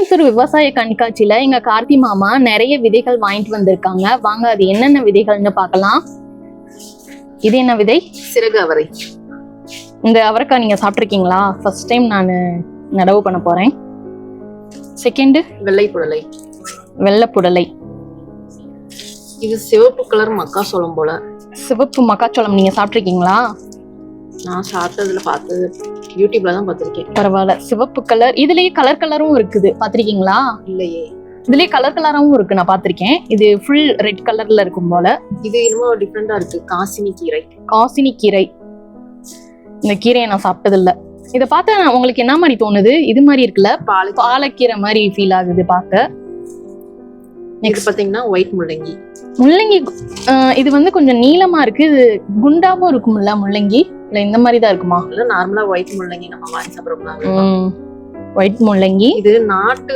கோயம்புத்தூர் விவசாய கண்காட்சியில எங்க கார்த்தி மாமா நிறைய விதைகள் வாங்கிட்டு வந்திருக்காங்க. வாங்க அது என்னென்ன விதைகள்னு பார்க்கலாம். இது என்ன விதை? சிறகு அவரை. இந்த அவரைக்காய் நீங்க சாப்பிட்டிருக்கீங்களா? ஃபர்ஸ்ட் டைம் நான் நடவு பண்ண போறேன். செகண்ட் வெள்ளை புடலை. வெள்ளை புடலை. இது சிவப்பு கலர் மக்காச்சோளம் போல. சிவப்பு மக்காச்சோளம் நீங்க சாப்பிட்டிருக்கீங்களா? நான் சாப்பிட்டதுல பார்த்தது யூடியூப்ல தான் பார்த்திருக்கேன். பரவாயில்ல. சிவப்பு கலர். இதுலயே கலர் கலரும் இருக்குது, பாத்திருக்கீங்களா? இல்லையே. இதுலயே கலர் கலராவும் இருக்கு, நான் பாத்திருக்கேன். இது ஃபுல் ரெட் கலர்ல இருக்கும் போல. இது என்னமோ டிஃபரெண்டா இருக்கு. காசினி கீரை. காசினி கீரை. இந்த கீரையை நான் சாப்பிட்டது இல்ல. இதை பார்த்தா உங்களுக்கு என்ன மாதிரி தோணுது? இது மாதிரி இருக்குல்ல, பாலக்கீரை மாதிரி ஃபீல் ஆகுது பார்க்க. நெக்ஸ்ட் பாத்தீங்கன்னா ஒயிட் முள்ளங்கி. முள்ளங்கி இது வந்து கொஞ்சம் நீளமா இருக்கு. இது குண்டாவும் இருக்கும்ல முள்ளங்கி? இல்ல இந்த மாதிரி தான் இருக்குமா? இல்ல நார்மலா ஒயிட் முள்ளங்கி நம்ம வாங்கி சாப்பிடுறோம். ஒயிட் முள்ளங்கி. இது நாட்டு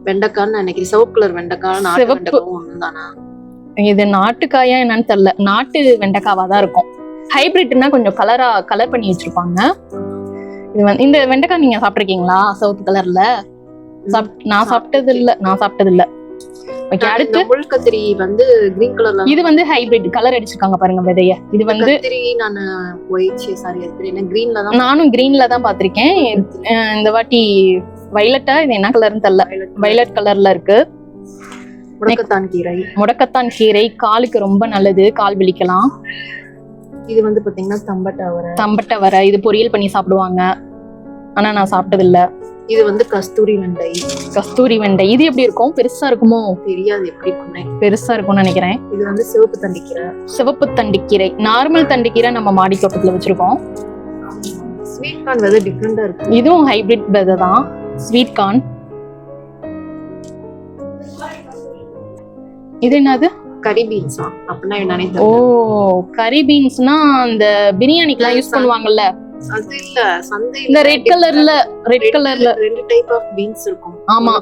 வெண்டைக்கான்னு நினைக்கிறேன். சிவப்பு கலர் வெண்டைக்காய். நாட்டு வெண்டைக்காவும் ஒண்ணுதானா? இது நாட்டுக்காயா என்னன்னு தெரியல. நாட்டு வெண்டைக்காவா தான் இருக்கும். ஹைபிரிட்னா கொஞ்சம் கலர் பண்ணி வச்சிருப்பாங்க. இது வந்து இந்த வெண்டைக்காய் நீங்க சாப்பிட்டிருக்கீங்களா? சிவப்பு கலர்ல. நான் சாப்பிட்டது இல்ல. ஓகே, அடுத்து முள்கத்திரி வந்து கிரீன் கலர்ல. இது வந்து ஹைபிரிட் கலர் அடிச்சிருக்காங்க பாருங்க விதைய. இது வந்து நான் ஒயிட் சாரி அது கிரீன்ல தான். நானும் கிரீன்ல தான் பாத்திருக்கேன். இந்த வாட்டி வயலட்டா, இது என்ன கலர்னு தெரியல. வயலட் கலர்ல இருக்கு. முடக்கத்தான் கீரை. முடக்கத்தான் கீரை காலுக்கு ரொம்ப நல்லது, கால் வலிக்கலாம். இது வந்து பாத்தீங்கன்னா தம்பட்டை வரை. இது பொரியல் பண்ணி சாப்பிடுவாங்க, ஆனா நான் சாப்பிட்டது இல்ல. இது வந்து கஸ்தூரி வெண்டை. கஸ்தூரி வெண்டை. இது எப்படி இருக்கும்? பெருசா இருக்குமோ? தெரியாது எப்படி இருக்கும்னே. பெருசா இருக்கும்னு நினைக்கிறேன். இது வந்து சிவப்பு தண்டிக்கீரை. சிவப்பு தண்டிக்கீரை. நார்மல் தண்டிக்கீரை நம்ம மாடி தோட்டத்துல வச்சிருக்கோம். ஸ்வீட் கார்ன் விதை டிஃபரெண்டா இருக்கு. இதுவும் ஹைபிரிட் விதை தான், ஸ்வீட் கார்ன். இது என்னது? கரி பீன்ஸா? அப்படின்னா என்னன்னே தெரியல. ஓ, கரி பீன்ஸ்னா அந்த பிரியாணிக்குலாம் யூஸ் பண்ணுவாங்கல்ல. அது இல்ல, சந்தையில இந்த ரெட் கலர்ல ரெண்டு டைப் ஆஃப் பீன்ஸ் இருக்கும். ஆமா,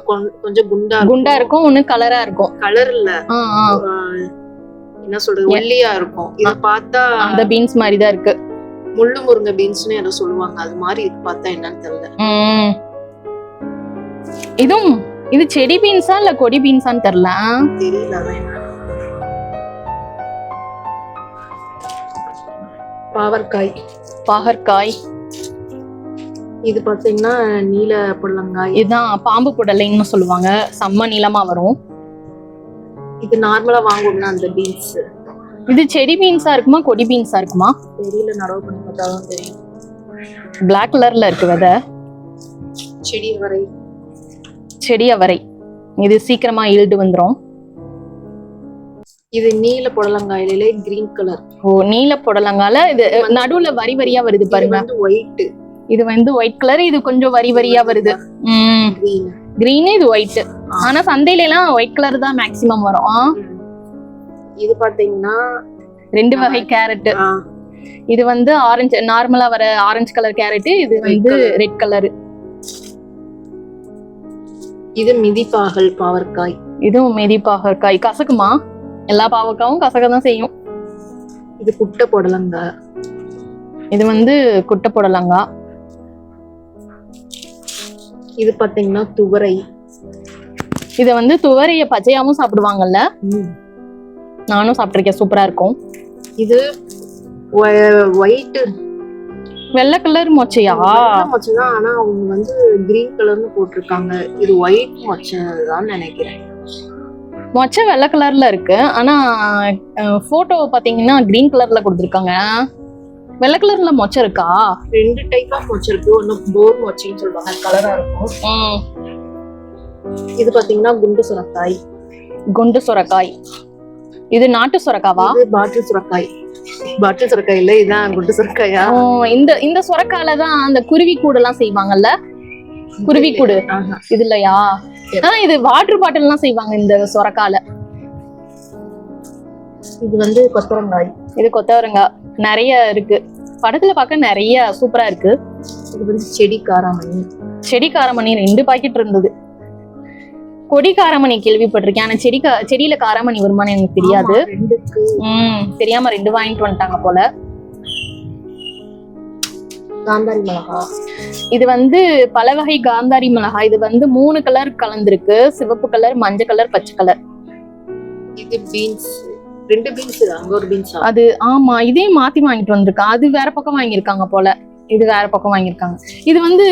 கொஞ்சம் குண்டா இருக்கும், ஒன்னு கலரா இருக்கும். கலர் இல்ல, என்ன சொல்றது, ஒல்லியா இருக்கும். இத பார்த்தா அந்த பீன்ஸ் மாதிரி தான் இருக்கு. முள்ளு முருங்கை பீன்ஸ்னு ஏதோ சொல்லுவாங்க, அது மாதிரி இது பார்த்தா என்னன்னு தெரியல. இது செடி பீன்ஸா இல்ல கொடி பீன்ஸான்னு தெரியல. பாகற்காய். இது பாத்தீங்கன்னா நீல புடலங்காய். இதுதான் பாம்பு புடலைன்னு சொல்லுவாங்க, செம்ம நீளமா வரும். இது நார்மலா வாங்குவோம்னா அந்த பீன்ஸ். இது செடி பீன்ஸா இருக்குமா கொடி பீன்ஸா இருக்குமா தெரியல, நடவு பண்ணி பார்த்தாதான் தெரியும். பிளாக் கலர்ல இருக்கு விதை. செடி அவரை. இது சீக்கிரமா ஈல்டு வந்துரும். இது நீல புடலங்காயிலே கிரீன் கலர். ஓ, நீல புடலங்கால இது நடுவுல வரி வரியா வருது பாருங்க. ஒயிட். இது வந்து ஒயிட் கலர். இது கொஞ்சம் வரி வரியா வருது. கிரீன், இது ஒயிட். ஆனா சந்தையில எல்லாம் ஒயிட் கலர் தான் மேக்ஸிமம் வரும். இது பாத்தீங்கன்னா ரெண்டு வகை கேரட். இது வந்து ஆரஞ்சு, நார்மலா வர ஆரஞ்சு கலர் கேரட். இது வந்து ரெட் கலர். இது மிதிப்பாகல் பாவற்காய். இதுவும் மிதிப்பாகற்காய். கசக்குமா? எல்லா பாவக்காவும் கசக்கதான் செய்யும். இது குட்டை புடலங்காய். இது வந்து குட்டை புடலங்காய். இது பாத்தீங்கன்னா துவரை. இத வந்து துவரைய பச்சையாவும் சாப்பிடுவாங்கல்ல. நானும் சாப்பிட்டிருக்கேன், சூப்பரா இருக்கும். இது ஒயிட் வெள்ளை கலர் மொச்சையா? மொச்சைதான், ஆனா அவங்க வந்து கிரீன் கலர்னு போட்டிருக்காங்க. இது ஒயிட் மொச்சைதான் நினைக்கிறேன். மொச்சை வெள்ளை கலர்ல இருக்கு, ஆனா போட்டோ பாத்தீங்கன்னா கிரீன் கலர்ல கொடுத்துருக்காங்க. வெள்ளை கலர்ல மொச்சை இருக்கா? ரெண்டு டைப் ஆஃப் மொச்சை இருக்கு. ஒன்னு போர் மொச்சைன்னு சொல்லுவாங்க, கலரா இருக்கும். இது பாத்தீங்கன்னா குண்டு சுரக்காய். குண்டு சுரக்காய். இது நாட்டு சுரக்காவா? இது பாட்டில் சுரக்காய். பாட்டில் சுரக்காய் இல்ல, இதான் குண்டு சுரக்காயா? இந்த சுரக்காயில தான் அந்த குருவி கூடு எல்லாம் செய்வாங்கல்ல. குருவி கூடு இது இல்லையா? இது வாட்டர் பாட்டில் எல்லாம் செய்வாங்க இந்த சொரக்கால. இது வந்து கொத்தவரங்காய். இது கொத்தவரங்காய். நிறைய இருக்கு படத்துல, பார்க்க நிறைய சூப்பரா இருக்கு. இது வந்து செடி காராமணி. செடி காராமணி 2 பாக்கெட் இருந்தது. கொடி காராமணி கேள்விப்பட்டிருக்கேன், ஆனா செடியில காராமணி வருமானு எனக்கு தெரியாது. தெரியாம 2 வாங்கிட்டு வந்துட்டாங்க போல. காந்தாரி மிளகா. இது வந்து பல வகை காந்தாரி மிளகாய். இது வந்து 3 கலர் கலந்துருக்கு, சிவப்பு கலர், மஞ்சள் கலர், பச்சை கலர். இது பீன்ஸ், 2 பீன்ஸ். அங்க ஒரு பீன்ஸ். அது ஆமா, இதையும் மாத்தி வாங்கிட்டு வந்திருக்கான். அது வேற பக்கம் வாங்கியிருக்காங்க போல, இது வேற பக்கம் வாங்கியிருக்காங்க. இது வந்து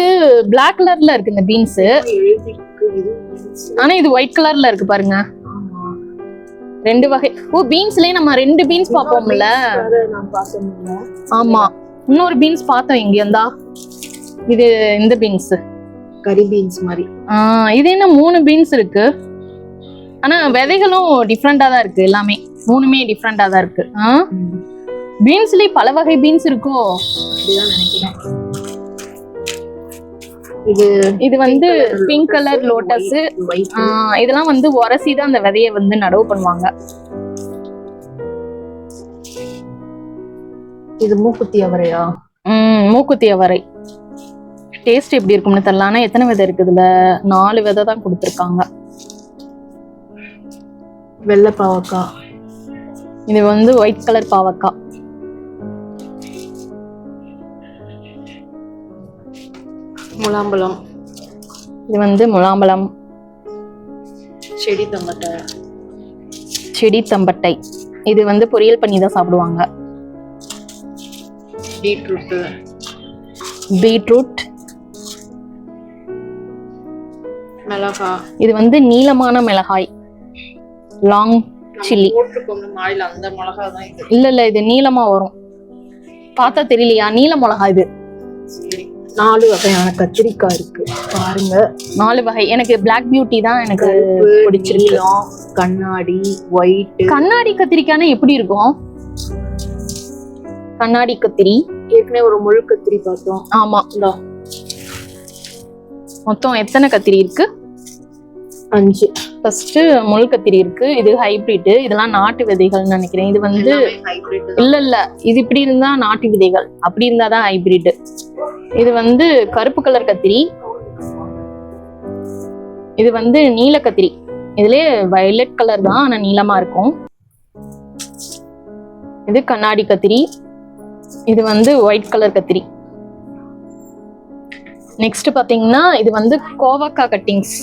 பிளாக் கலர்ல இருக்கு இந்த பீன்ஸ், ஆனா இது ஒயிட் கலர்ல இருக்கு பாருங்க. 2 வகை. ஓ, பீன்ஸ்லயே நம்ம 2 பீன்ஸ் பாப்போம்ல. ஆமா, இன்னொரு பீன்ஸ் பார்த்தோம் இங்க இருந்தா. இது இந்த பீன்ஸ் கரி பீன்ஸ் மாதிரி. இது என்ன 3 பீன்ஸ் இருக்கு, ஆனா விதைகளும் டிஃப்ரெண்டா தான் இருக்கு. எல்லாமே 3மே டிஃப்ரெண்டா தான் இருக்கு. பீன்ஸ்லயே பல வகை பீன்ஸ் இருக்கோ அப்படிதான் நினைக்கிறேன். இது வந்து பிங்க் கலர் லோட்டஸ். இதெல்லாம் வந்து உரசிதான் அந்த விதையை வந்து நடவு பண்ணுவாங்க. இது மூக்குத்தி அவரையா? மூக்குத்தி அவரை. டேஸ்ட் எப்படி இருக்கும்னு தெரியல, ஆனா எத்தனை விதை இருக்குதுல? 4 விதை தான் கொடுத்துருக்காங்க. வெள்ளை பாவக்காய். இது வந்து ஒயிட் கலர் பாவக்காய். முலாம்பழம். இது வந்து முலாம்பழம். செடி தம்பட்டை. செடி தம்பட்டை. இது வந்து பொரியல் பண்ணி தான் சாப்பிடுவாங்க. பீட்ரூட். பீட்ரூட். மிளகாய். இது வந்து நீளமான மிளகாய், லாங் சில்லி. அந்த மிளகாய் தான் இது. இல்ல இது நீளமா வரும், பார்த்தா தெரியலையா? நீல மிளகாய் இது. 4 வகையான கத்திரிக்காய் இருக்கு பாருங்க. 4 வகை. எனக்கு பிளாக் பியூட்டி தான் எனக்கு பிடிச்சிருக்கு. கண்ணாடி, ஒயிட். கண்ணாடி கத்திரிக்காய்னா எப்படி இருக்கும்? கண்ணாடி கத்திரி. ஏற்கனவே ஒரு முழு கத்திரி பார்த்தோம். ஆமா, மொத்தம் எத்தனை கத்திரி இருக்கு? 5. ஃபர்ஸ்ட் முள் கத்திரி இருக்கு. இது ஹைபிரிட். இதெல்லாம் நாட்டு விதைகள்னு நினைக்கிறேன். இது வந்து இல்ல இது இப்படி இருந்தா நாட்டு விதைகள், அப்படி இருந்தாதான் ஹைபிரிட். இது வந்து கருப்பு கலர் கத்திரி. இது வந்து நீல கத்திரி. இதுலயே வயலட் கலர் தான், ஆனா நீளமா இருக்கும். இது கண்ணாடி கத்திரி. இது வந்து ஒயிட் கலர் கத்திரி. நெக்ஸ்ட் பாத்தீங்கன்னா இது வந்து கோவக்காய் கட்டிங்ஸ்.